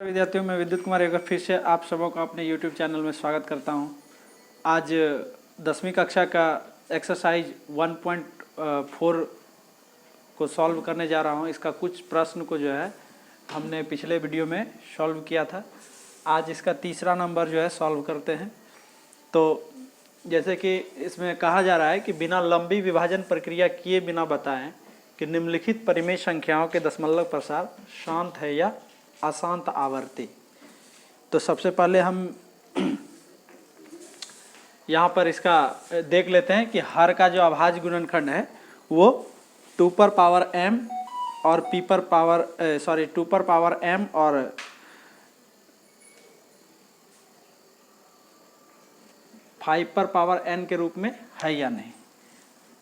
विद्यार्थियों, मैं विद्युत कुमार एक बार फिर से आप सबों का अपने YouTube चैनल में स्वागत करता हूं। आज 10वीं कक्षा का एक्सरसाइज 1.4 को सॉल्व करने जा रहा हूं। इसका कुछ प्रश्न को जो है हमने पिछले वीडियो में सॉल्व किया था। आज इसका तीसरा नंबर जो है सॉल्व करते हैं। तो जैसे कि इसमें कहा जा रहा है कि बिना लंबी विभाजन प्रक्रिया किए बिना बताएं कि निम्नलिखित परिमेय संख्याओं के दशमलव प्रसार शांत है या अशांत आवर्ती। तो सबसे पहले हम यहाँ पर इसका देख लेते हैं कि हर का जो अभाज्य गुणनखंड है वो 2 पर पावर m और p पर पावर 2 पर पावर m और फाइव पर पावर n के रूप में है या नहीं।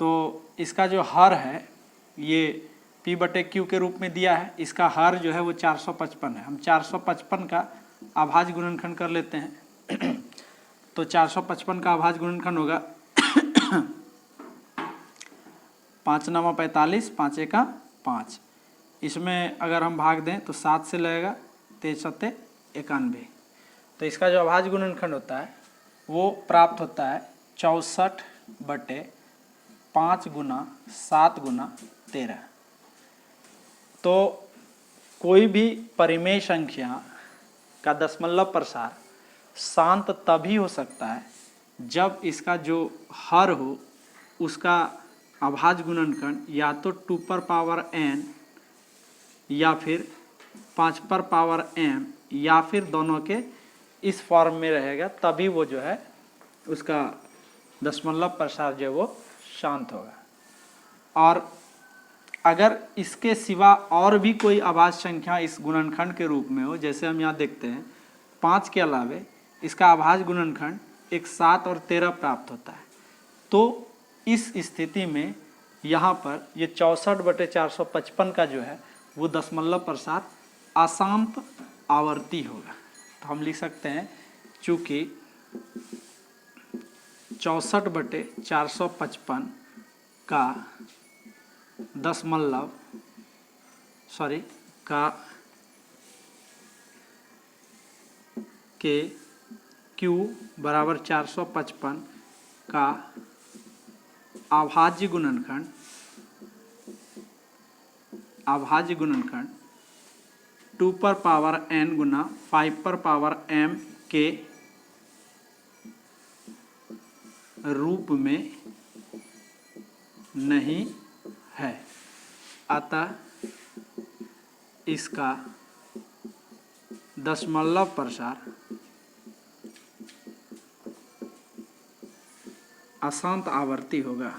तो इसका जो हर है ये P/Q के रूप में दिया है। इसका हर जो है वो 455 है। हम 455 का अभाज्य गुणनखंड कर लेते हैं। तो 455 का अभाज्य गुणनखंड होगा 5 9 45, 5 1 5। इसमें अगर हम भाग दें तो 7 से लगेगा 3 7 91। तो इसका जो अभाज्य गुणनखंड होता है वो प्राप्त होता है 64/5 गुना 7 गुना 13। तो कोई भी परिमेय संख्या का दशमलव प्रसार शांत तभी हो सकता है जब इसका जो हर हो उसका अभाज्य गुणनखंड या तो 2 पर पावर n या फिर 5 पर पावर m या फिर दोनों के इस फॉर्म में रहेगा, तभी वो जो है उसका दशमलव प्रसार जो है वो शांत होगा। और अगर इसके सिवा और भी कोई अभाज्य संख्या इस गुणनखंड के रूप में हो, जैसे हम यहाँ देखते हैं 5 के अलावे इसका अभाज्य गुणनखंड एक 7 और 13 प्राप्त होता है। तो इस स्थिति में यहाँ पर ये 64/455 का जो है वो दशमलव प्रसार अशांत आवर्ती होगा। तो हम लिख सकते हैं चूँकि 64/455 का Q बराबर 455 का अभाज्य गुणनखंड 2 पर पावर n गुना 5 पर पावर m के रूप में नहीं है, अतः इसका दशमलव प्रसार अशांत आवर्ती होगा।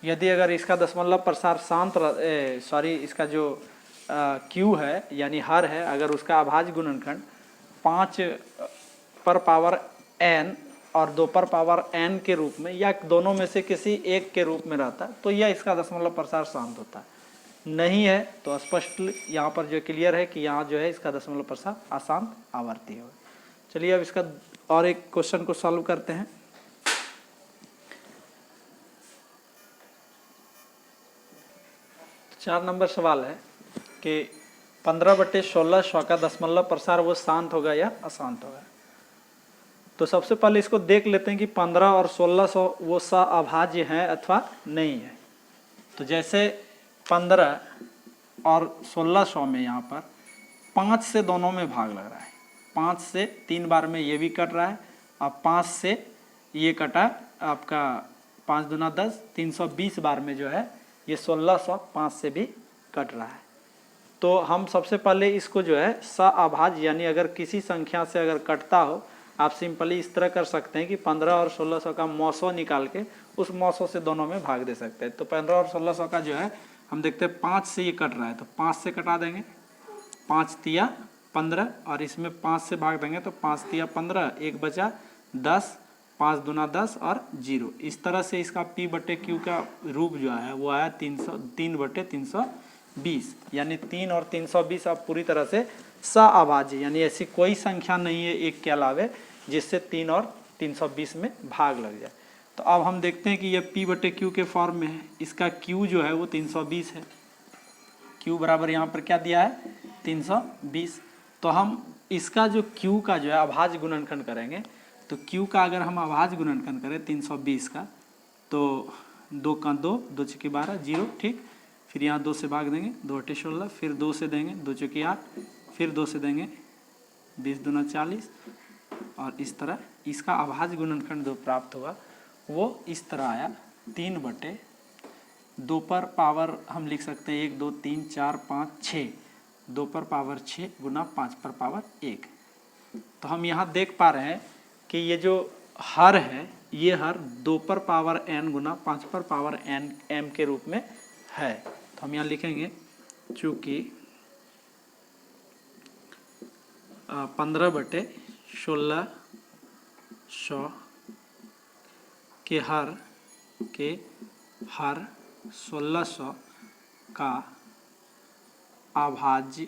यदि अगर इसका दशमलव प्रसार इसका जो Q है यानी हर है, अगर उसका अभाज्य गुणनखंड 5 पर पावर n और 2 पर पावर n के रूप में या दोनों में से किसी एक के रूप में रहता है तो यह इसका दशमलव प्रसार शांत होता है। नहीं है तो स्पष्ट यहाँ पर जो क्लियर है कि यहाँ जो है इसका दशमलव प्रसार अशांत आवर्ती होगा। चलिए अब इसका और एक क्वेश्चन को सॉल्व करते हैं। चार नंबर सवाल है कि 15/1600 का दशमलव प्रसार वो शांत होगा या अशांत होगा। तो सबसे पहले इसको देख लेते हैं कि 15 और 1600 वो अभाज्य हैं अथवा नहीं है। तो जैसे 15 और 1600 में यहाँ पर 5 से दोनों में भाग लग रहा है। 5 से 3 बार में ये भी कट रहा है, अब 5 से ये कटा आपका 5 दूना 10, 320 बार में जो है ये 1600 5 से भी कट रहा है। तो हम सबसे पहले इसको जो है अभाज्य यानी अगर किसी संख्या से अगर कटता हो, आप सिंपली इस तरह कर सकते हैं कि 15 और 1600 का मौसो निकाल के उस मौसो से दोनों में भाग दे सकते हैं। तो 15 और 1600 का जो है हम देखते हैं 5 से ये कट रहा है तो 5 से कटा देंगे, 5 तिया 15 और इसमें 5 से भाग देंगे तो 5 तिया 15, 1 बचा 10, 5 दूना 10 और 0। इस तरह से इसका P/Q का रूप जो है वो आया 3/320, यानी 3 और 320 अब पूरी तरह से अभाज्य, यानी ऐसी कोई संख्या नहीं है एक के अलावे जिससे 3 और 320 में भाग लग जाए। तो अब हम देखते हैं कि ये P बटे Q के फॉर्म में है। इसका Q जो है वो 320 है। Q बराबर यहाँ पर क्या दिया है 320। तो हम इसका जो Q का जो है अभाज्य गुणनखंड करेंगे। तो Q का अगर हम अभाज्य गुणनखंड करें 320 का, तो 2 का 2, 2 चौकी 12, 0, ठीक। फिर यहाँ 2 से भाग देंगे, 2 अट्ठे 16, फिर 2 से देंगे, 2 चौकी 8, फिर 2 से देंगे, 20 दूना 40। और इस तरह इसका अभाज्य गुणनखंड जो प्राप्त होगा वो इस तरह आया 3 बटे 2 पर पावर हम लिख सकते हैं 1 2 3 4 5 6, 2 पर पावर 6 गुना 5 पर पावर 1। तो हम यहाँ देख पा रहे हैं कि ये जो हर है ये हर 2 पर पावर n गुना 5 पर पावर n m के रूप में है। तो हम यहाँ लिखेंगे चूँकि 15 बटे 1600 के हर 1600 का अभाज्य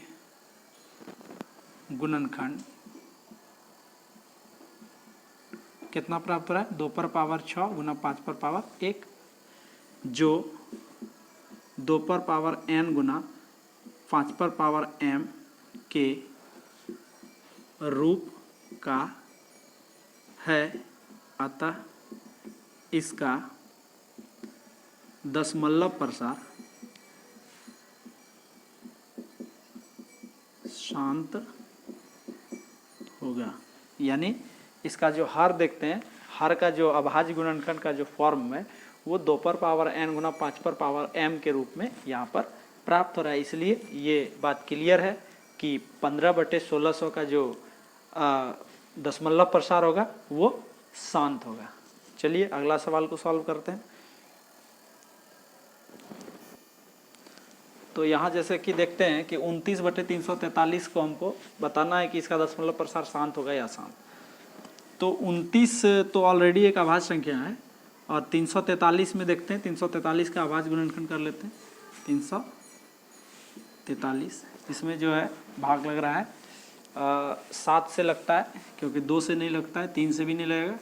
गुणनखंड कितना प्राप्त हो रहा है 2 पर पावर 6 गुना 5 पर पावर 1, जो 2 पर पावर n गुना 5 पर पावर m के रूप का है। अतः इसका दशमलव प्रसार शांत होगा। यानी इसका जो हर देखते हैं, हर का जो अभाज्य गुणनखंड का जो फॉर्म है वो 2 पर पावर n गुना 5 पर पावर m के रूप में यहाँ पर प्राप्त हो रहा है। इसलिए ये बात क्लियर है कि 15 बटे 1600 का जो दशमलव प्रसार होगा वो शांत होगा। चलिए अगला सवाल को सॉल्व करते हैं। तो यहाँ जैसे कि देखते हैं कि 29 बटे 343 को हमको बताना है कि इसका दशमलव प्रसार शांत होगा या अशांत। तो 29 तो ऑलरेडी एक अभाज्य संख्या है, और 343 में देखते हैं, 343 का अभाज्य गुणनखंड कर लेते हैं। 343 इसमें जो है भाग लग रहा है 7 से लगता है, क्योंकि 2 से नहीं लगता है, 3 से भी नहीं लगेगा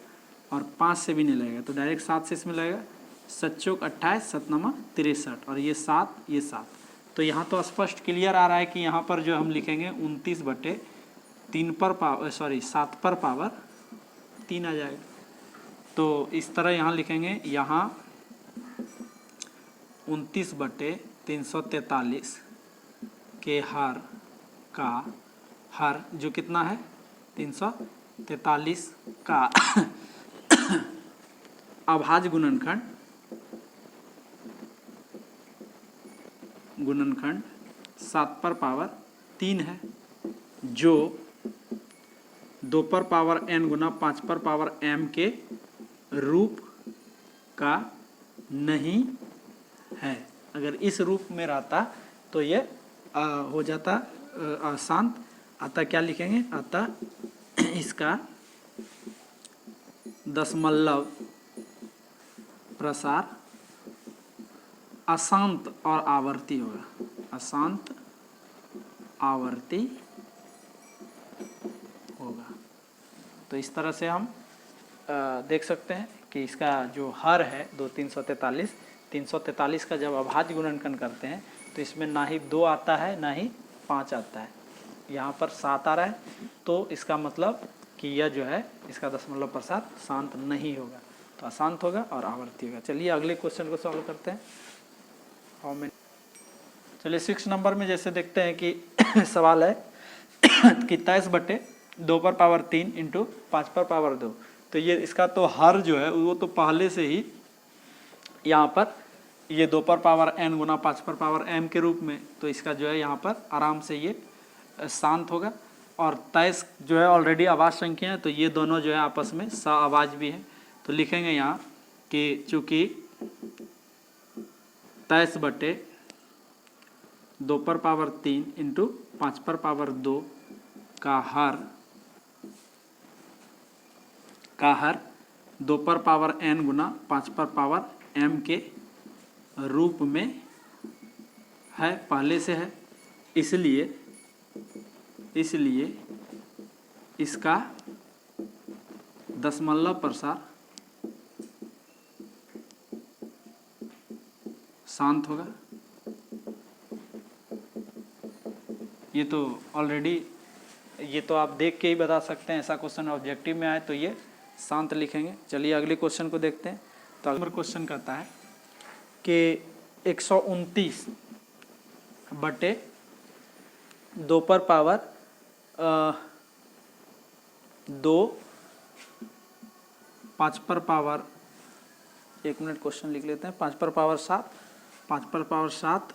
और 5 से भी नहीं लगेगा, तो डायरेक्ट 7 से इसमें लगेगा। 7 चौक 28, 7 नमा 63, और ये 7, ये 7। तो यहाँ तो स्पष्ट क्लियर आ रहा है कि यहाँ पर जो हम लिखेंगे 29 बटे 3 पर पावर 7 पर पावर 3 आ जाएगा। तो इस तरह यहाँ लिखेंगे, यहाँ 29 बटे 343 के हर का हर जो कितना है 343 का अभाज्य गुणनखंड 7 पर पावर 3 है, जो 2 पर पावर n गुना 5 पर पावर m के रूप का नहीं है। अगर इस रूप में रहता तो ये हो जाता अशांत। अतः क्या लिखेंगे, अतः इसका दशमलव प्रसार अशांत और आवर्ती होगा, अशांत आवर्ती होगा। तो इस तरह से हम देख सकते हैं कि इसका जो हर है 343 का जब अभाज्य गुणनखंड करते हैं तो इसमें ना ही 2 आता है ना ही 5 आता है, यहाँ पर 7 आ रहा है। तो इसका मतलब कि यह जो है इसका दशमलव प्रसार शांत नहीं होगा, तो अशांत होगा और आवर्ती होगा। चलिए अगले क्वेश्चन को सॉल्व करते हैं। चलिए 6 नंबर में जैसे देखते हैं कि सवाल है कि 23 बटे 2 पर पावर 3 इंटू 5 पर पावर 2। तो ये इसका तो हर जो है वो तो पहले से ही यहाँ पर ये 2 पर पावर n गुना 5 पर पावर m के रूप में, तो इसका जो है यहाँ पर आराम से ये शांत होगा। और 23 जो है ऑलरेडी अभाज्य संख्या है, तो ये दोनों जो है आपस में सअभाज्य भी है। तो लिखेंगे यहाँ कि चूँकि 23 बटे 2 पर पावर 3 इंटू 5 पर पावर 2 का हर 2 पर पावर n गुना 5 पर पावर m के रूप में है, पहले से है। इसलिए इसका दशमलव प्रसार शांत होगा। ये तो ऑलरेडी, ये तो आप देख के ही बता सकते हैं, ऐसा क्वेश्चन ऑब्जेक्टिव में आए तो ये शांत लिखेंगे। चलिए अगले क्वेश्चन को देखते हैं। तो अगला क्वेश्चन कहता है कि 129 बटे 2 पर पावर 2 5 पर पावर, 1 मिनट क्वेश्चन लिख लेते हैं, 5 पर पावर 7, 5 पर पावर 7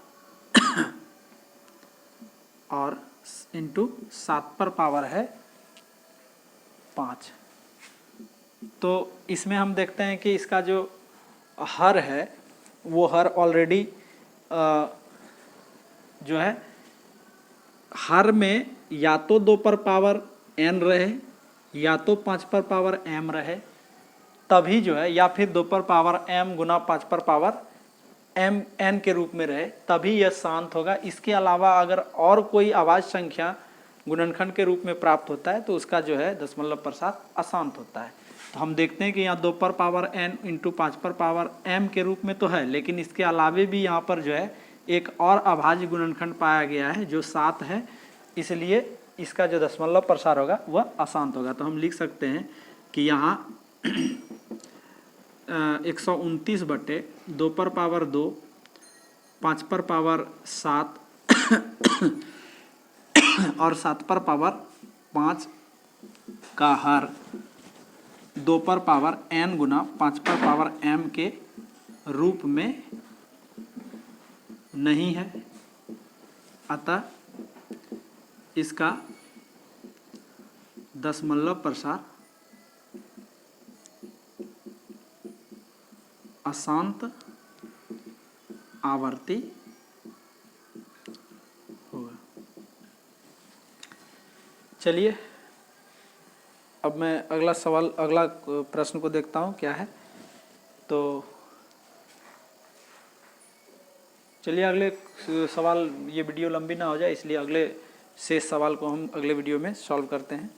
और इंटू 7 पर पावर है 5। तो इसमें हम देखते हैं कि इसका जो हर है वो हर ऑलरेडी जो है हर में या तो 2 पर पावर n रहे या तो 5 पर पावर m रहे, तभी जो है, या फिर 2 पर पावर m गुना 5 पर पावर m n के रूप में रहे, तभी यह शांत होगा। इसके अलावा अगर और कोई अभाज्य संख्या गुणनखंड के रूप में प्राप्त होता है तो उसका जो है दशमलव प्रसार अशांत होता है। तो हम देखते हैं कि यहाँ 2 पर पावर n इंटू 5 पर पावर m के रूप में तो है, लेकिन इसके अलावे भी यहाँ पर जो है एक और अभाज्य गुणनखंड पाया गया है जो 7 है, इसलिए इसका जो दशमलव प्रसार होगा वह अशांत होगा। तो हम लिख सकते हैं कि यहाँ 129 बटे 2 पर पावर 2, 5 पर पावर 7 और 7 पर पावर 5 का हर 2 पर पावर n गुना 5 पर पावर m के रूप में नहीं है, अतः इसका दशमलव प्रसार अशांत आवर्ती होगा। चलिए अब मैं अगला सवाल, अगला प्रश्न को देखता हूँ क्या है। तो चलिए अगले सवाल, ये वीडियो लंबी ना हो जाए इसलिए अगले शेष सवाल को हम अगले वीडियो में सॉल्व करते हैं।